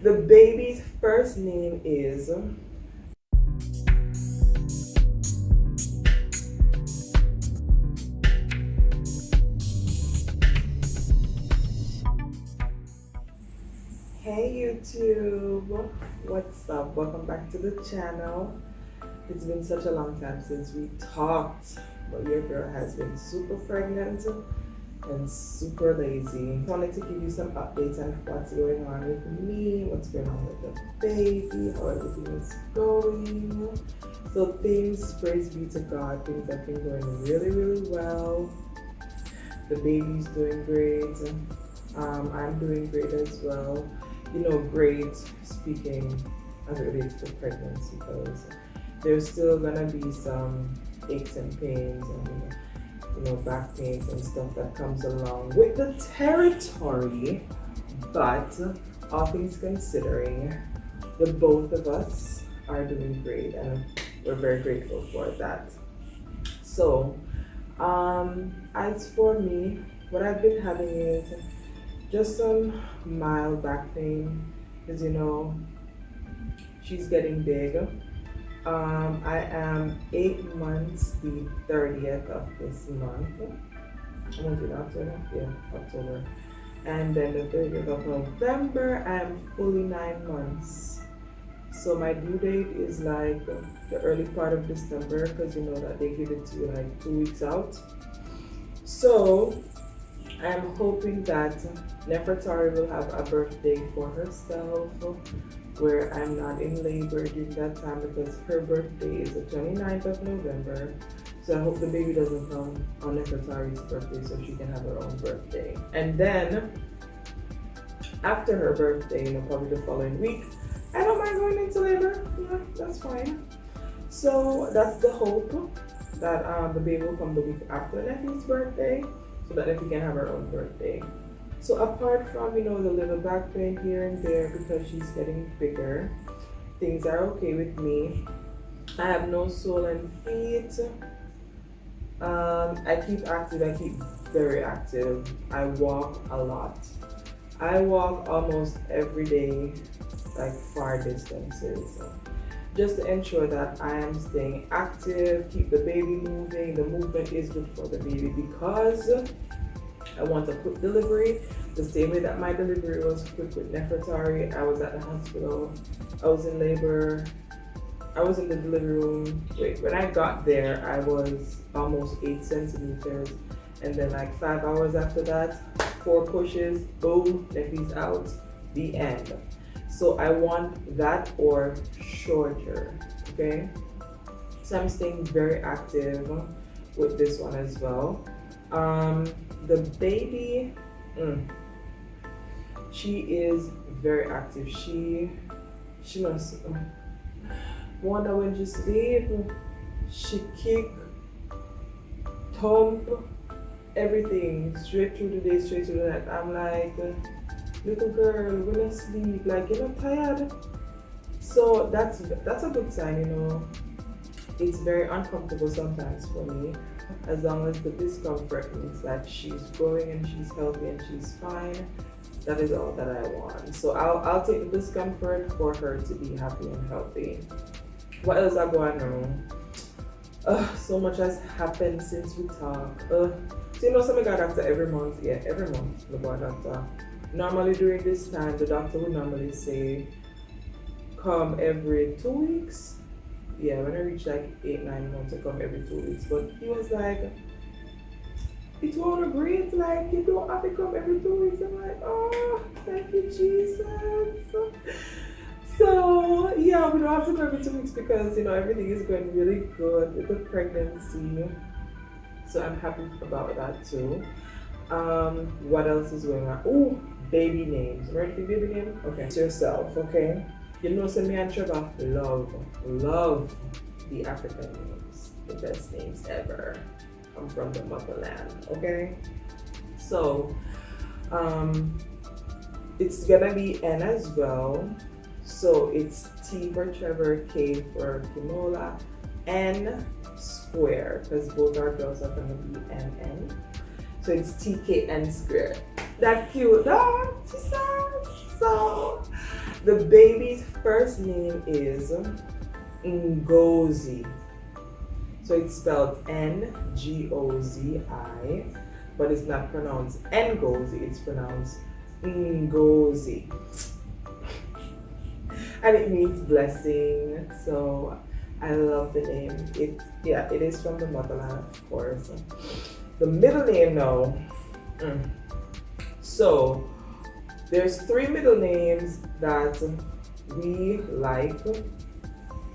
The baby's first name is Hey YouTube, what's up? Welcome back to the channel. It's been such a long time since we talked, but your girl has been super pregnant and super lazy. I wanted to give you some updates on what's going on with me, what's going on with the baby, how everything is going. So things, praise be to God, things have been going really well. The baby's doing great. I'm doing great as well. You know, great speaking as it relates to pregnancy, because there's still gonna be some aches and pains and back pains and stuff that comes along with the territory. But all things considering, the both of us are doing great and we're very grateful for that. So as for me, what I've been having is just some mild back pain, because she's getting big. I am 8 months the 30th of this month. I'm going to do October? Yeah, October. And then the 30th of November, I am fully 9 months. So my due date is like the early part of December, because you know that they give it to you like 2 weeks out. So I'm hoping that Nefertari will have a birthday for herself where I'm not in labor during that time, because her birthday is the 29th of November. So I hope the baby doesn't come on Nefertari's birthday so she can have her own birthday. And then after her birthday, probably the following week, I don't mind going into labor. Yeah, that's fine. So that's the hope, that the baby will come the week after Neffy's birthday, so that Neffy can have her own birthday. So apart from, the little back pain here and there because she's getting bigger, things are okay with me. I have no swollen feet. I keep active. I keep very active. I walk a lot. I walk almost every day, like far distances, just to ensure that I am staying active, keep the baby moving. The movement is good for the baby because I want a quick delivery, the same way that my delivery was quick with Nefertari. I was at the hospital, I was in labor, I was in the delivery room. When I got there, I was almost 8 centimeters, and then like 5 hours after that, 4 pushes, boom, Neffy's out, the end. So I want that or shorter, okay? So I'm staying very active with this one as well. The baby, she is very active. She must wonder when she sleep, she kick, thump, everything straight through the day, straight through the night. I'm like, little girl, when I sleep, like, you're not tired. So that's a good sign, It's very uncomfortable sometimes for me. As long as the discomfort means that she's growing and she's healthy and she's fine, that is all that I want. So I'll take the discomfort for her to be happy and healthy. What else is going on? So much has happened since we talked. So some got doctor every month. Yeah, every month the boy doctor. Normally during this time, the doctor would normally say, come every 2 weeks. Yeah, when I reach like 8-9 months, I come every 2 weeks. But he was like, it won't agree. It's like, you don't have to come every 2 weeks. I'm like, oh, thank you, Jesus. So, yeah, we don't have to come every 2 weeks because, everything is going really good with the pregnancy. So I'm happy about that too. What else is going on? Oh, baby names. Ready for baby name? Okay. It's yourself, okay? Send me and Trevor love the African names, the best names ever. I'm from the motherland, okay? So, it's gonna be N as well. So it's T for Trevor, K for Kimola, N square, because both our girls are gonna be NN. So it's TKN square. That cute, dog. So The baby's first name is Ngozi. So it's spelled Ngozi, but it's not pronounced Ngozi, it's pronounced Ngozi. And it means blessing. So I love the name. It is from the motherland, of course. The middle name now. So there's 3 middle names that we like.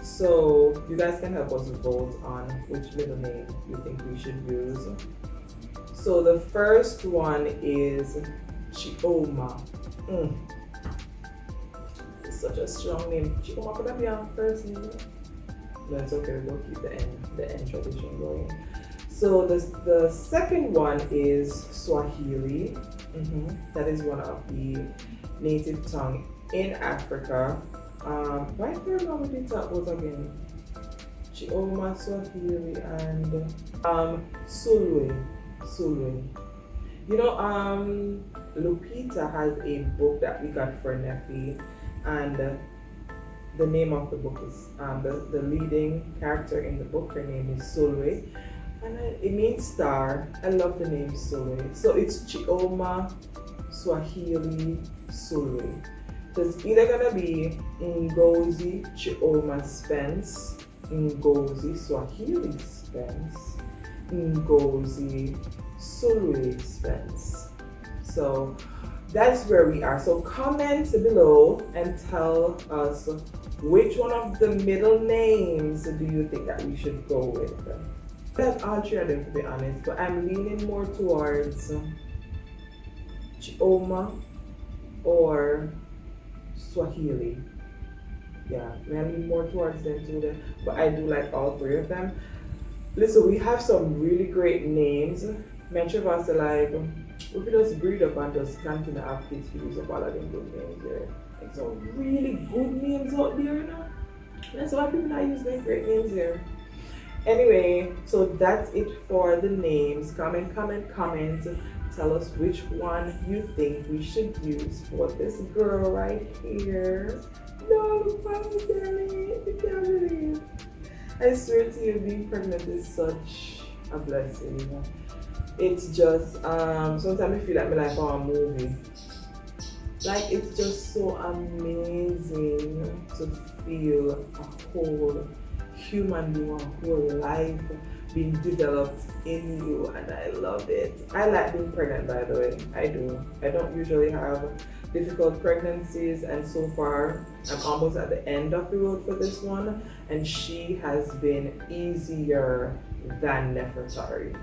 So you guys can help us vote on which middle name you think we should use. So the first one is Chioma. It's such a strong name. Chioma, could that be our first name? No, it's okay. We'll keep the end tradition going. So the second one is Swahili. That is one of the native tongue in Africa. Why can't I repeat that word again? Chioma, Swahili, and Sulwe. You know, Lupita has a book that we got for Nephi, and the name of the book is the leading character in the book. Her name is Sulwe, and it means star. I love the name Sulwe. So it's Chioma, Swahili, Sulwe. So it's either gonna be Ngozi, Chioma, Spence, Ngozi, Swahili, Spence, Ngozi, Sulwe, Spence. So that's where we are. So comment below and tell us which one of the middle names do you think that we should go with. I have all 3 of them, to be honest, but I'm leaning more towards Chioma or Swahili. Yeah, I lean more towards them too, but I do like all 3 of them. Listen, we have some really great names. Many of us are like, if we just breed up and just continue to have kids, we use up all of them good names there. Like some really good names out there, you know? That's why people not use them great names there. Anyway, so that's it for the names. Comment. Tell us which one you think we should use for this girl right here. No, finally, I can't believe. I swear to you, being pregnant is such a blessing, you know? It's just, sometimes I feel like my life on a movie. Like, it's just so amazing to feel a whole human being, a whole life being developed in you, and I love it. I like being pregnant, by the way. I do. I don't usually have difficult pregnancies, and so far I'm almost at the end of the road for this one, and she has been easier than Nefertari,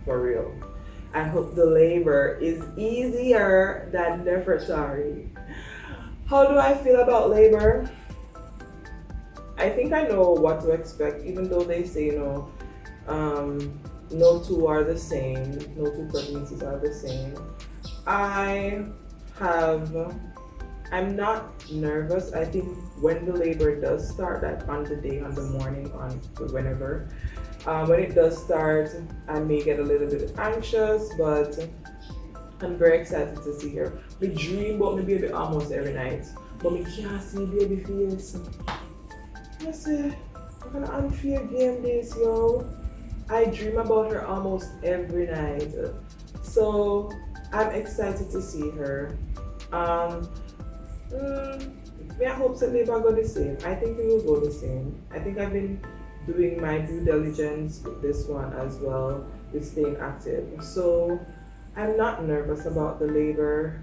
for real. I hope the labor is easier than Nefertari. How do I feel about labor? I think I know what to expect, even though they say, you know, no 2 are the same, no 2 pregnancies are the same. I'm not nervous. I think when the labor does start, like on the day, on the morning, on whenever, when it does start, I may get a little bit anxious, but I'm very excited to see her. We dream about my baby almost every night, but we can't see baby face. I say, what kind of unfair game this, yo? I dream about her almost every night. So I'm excited to see her. I hope that labor go the same. I think it will go the same. I think I've been doing my due diligence with this one as well, with staying active. So I'm not nervous about the labor.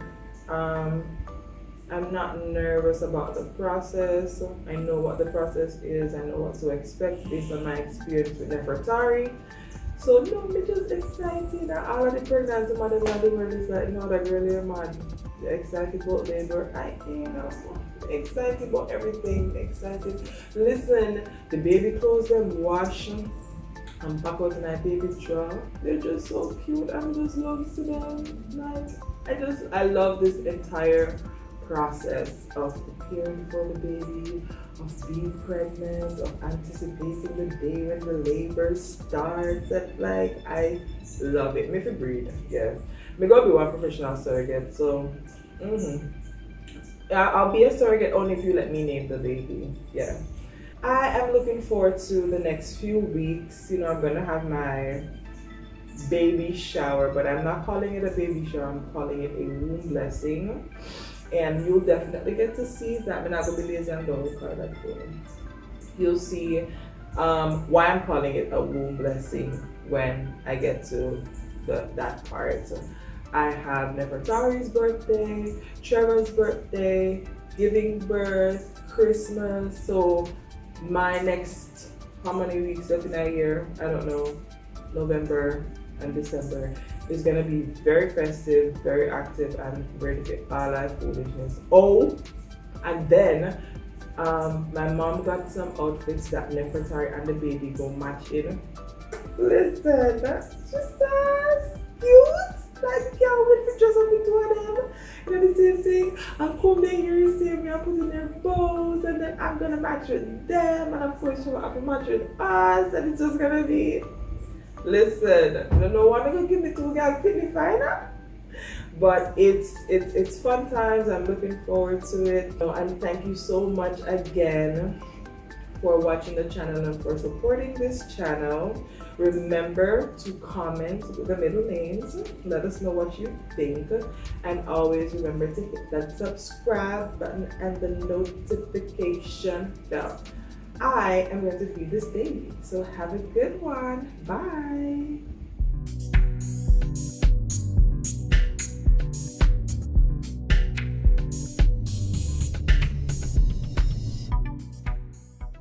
I'm not nervous about the process. I know what the process is. I know what to expect based on my experience with Nefertari. So no, I'm just excited. All of the pregnant mothers in the world is like, no, that girl is mad. They're excited about labor. I am excited about everything. Excited. Listen, the baby clothes them wash and pack out in my baby drawer. They're just so cute. I'm just love to them. Like, I love this entire process of preparing for the baby, of being pregnant, of anticipating the day when the labor starts. Like, I love it. Me for breed, yeah. Me gonna be one professional surrogate, so I'll be a surrogate only if you let me name the baby. Yeah. I am looking forward to the next few weeks. You know, I'm gonna have my baby shower, but I'm not calling it a baby shower, I'm calling it a womb blessing. And you'll definitely get to see that. I'm not gonna be lazy and don't record that phone. You'll see why I'm calling it a womb blessing when I get to that part. I have Nefertari's birthday, Trevor's birthday, giving birth, Christmas. So my next, how many weeks left in a year? I don't know. November and December is gonna be very festive, very active, and ready to get all that foolishness. Oh, and then my mom got some outfits that Nefertari and the baby go match in. Listen, she's so cute. Like, can't wait for dress up with two of them. You know the same thing. I'm coming here, you see me, I'm putting their bows, and then I'm gonna match with them, and of course she'll have to match with us, and it's just gonna be. Listen, I don't know what I'm gonna give me two guys pitney final. But it's fun times. I'm looking forward to it. And thank you so much again for watching the channel and for supporting this channel. Remember to comment with the middle names. Let us know what you think. And always remember to hit that subscribe button and the notification bell. I am going to feed this baby. So have a good one. Bye.